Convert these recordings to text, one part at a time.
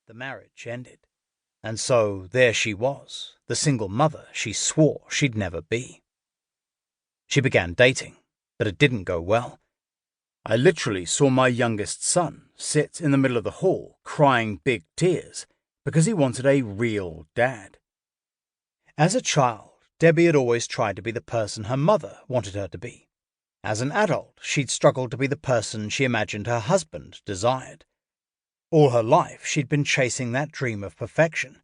the marriage ended. And so there she was, the single mother she swore she'd never be. She began dating, but it didn't go well. I literally saw my youngest son sit in the middle of the hall crying big tears because he wanted a real dad. As a child, Debbie had always tried to be the person her mother wanted her to be. As an adult, she'd struggled to be the person she imagined her husband desired. All her life, she'd been chasing that dream of perfection,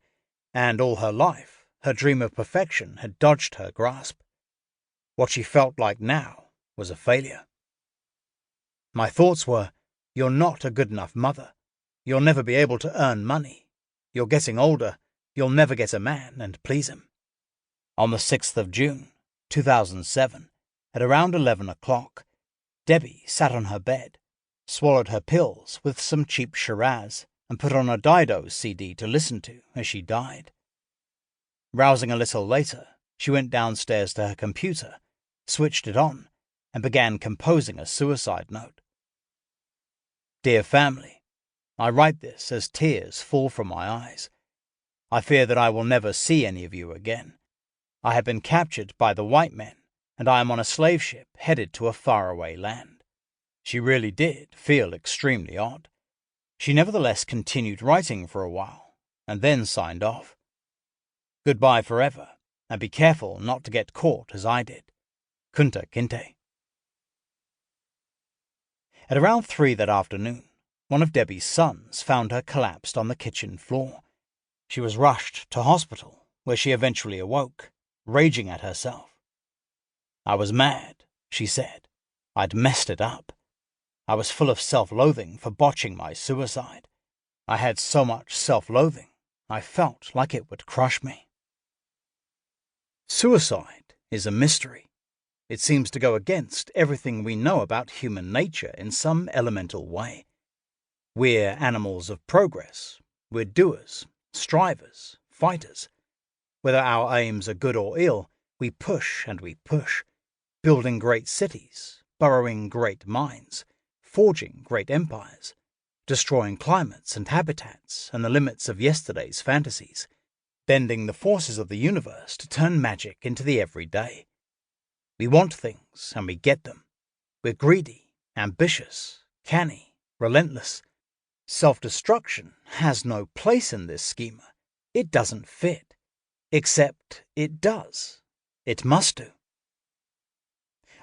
and all her life, her dream of perfection had dodged her grasp. What she felt like now was a failure. My thoughts were, you're not a good enough mother. You'll never be able to earn money. You're getting older. You'll never get a man and please him. On the 6th of June, 2007, at around 11 o'clock, Debbie sat on her bed, swallowed her pills with some cheap Shiraz, and put on a Dido CD to listen to as she died. Rousing a little later, she went downstairs to her computer, switched it on, and began composing a suicide note. Dear family, I write this as tears fall from my eyes. I fear that I will never see any of you again. I have been captured by the white men, and I am on a slave ship headed to a faraway land. She really did feel extremely odd. She nevertheless continued writing for a while, and then signed off. Goodbye forever, and be careful not to get caught as I did. Kunta Kinte. At around 3 that afternoon, one of Debbie's sons found her collapsed on the kitchen floor. She was rushed to hospital, where she eventually awoke, raging at herself. I was mad, she said. I'd messed it up. I was full of self-loathing for botching my suicide. I had so much self-loathing, I felt like it would crush me. Suicide is a mystery. It seems to go against everything we know about human nature in some elemental way. We're animals of progress. We're doers, strivers, fighters. Whether our aims are good or ill, we push and we push, building great cities, burrowing great mines, forging great empires, destroying climates and habitats and the limits of yesterday's fantasies, bending the forces of the universe to turn magic into the everyday. We want things, and we get them. We're greedy, ambitious, canny, relentless. Self-destruction has no place in this schema. It doesn't fit. Except it does. It must do.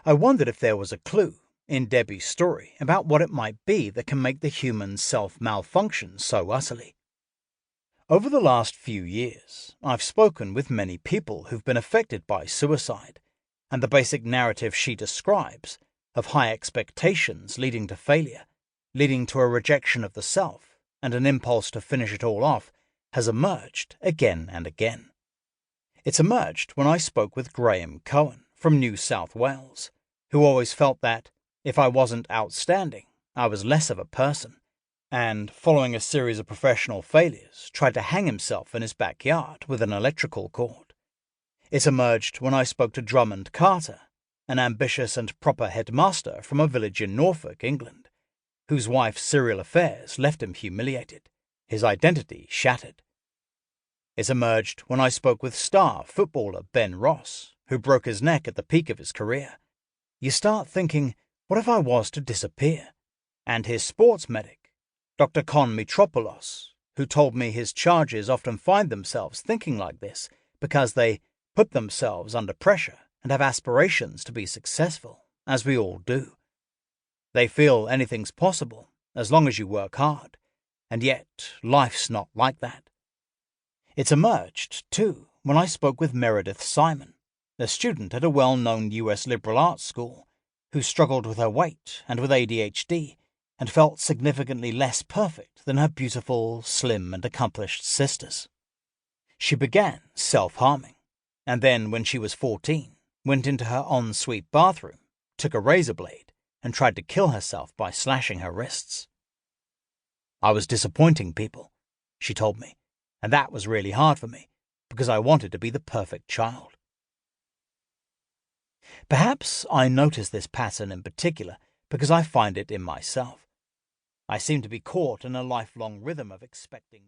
I wondered if there was a clue in Debbie's story about what it might be that can make the human self malfunction so utterly. Over the last few years, I've spoken with many people who've been affected by suicide, and the basic narrative she describes of high expectations leading to failure, leading to a rejection of the self, and an impulse to finish it all off, has emerged again and again. It's emerged when I spoke with Graham Cohen from New South Wales, who always felt that, if I wasn't outstanding, I was less of a person, and, following a series of professional failures, tried to hang himself in his backyard with an electrical cord. It emerged when I spoke to Drummond Carter, an ambitious and proper headmaster from a village in Norfolk, England, whose wife's serial affairs left him humiliated, his identity shattered. It emerged when I spoke with star footballer Ben Ross, who broke his neck at the peak of his career. You start thinking, what if I was to disappear? And his sports medic, Dr. Con Mitropoulos, who told me his charges often find themselves thinking like this because they put themselves under pressure and have aspirations to be successful, as we all do. They feel anything's possible as long as you work hard, and yet life's not like that. It's emerged, too, when I spoke with Meredith Simon, a student at a well-known US liberal arts school, who struggled with her weight and with ADHD and felt significantly less perfect than her beautiful, slim, and accomplished sisters. She began self-harming, and then, when she was 14, went into her ensuite bathroom, took a razor blade, and tried to kill herself by slashing her wrists. I was disappointing people, she told me, and that was really hard for me, because I wanted to be the perfect child. Perhaps I notice this pattern in particular because I find it in myself. I seem to be caught in a lifelong rhythm of expecting more.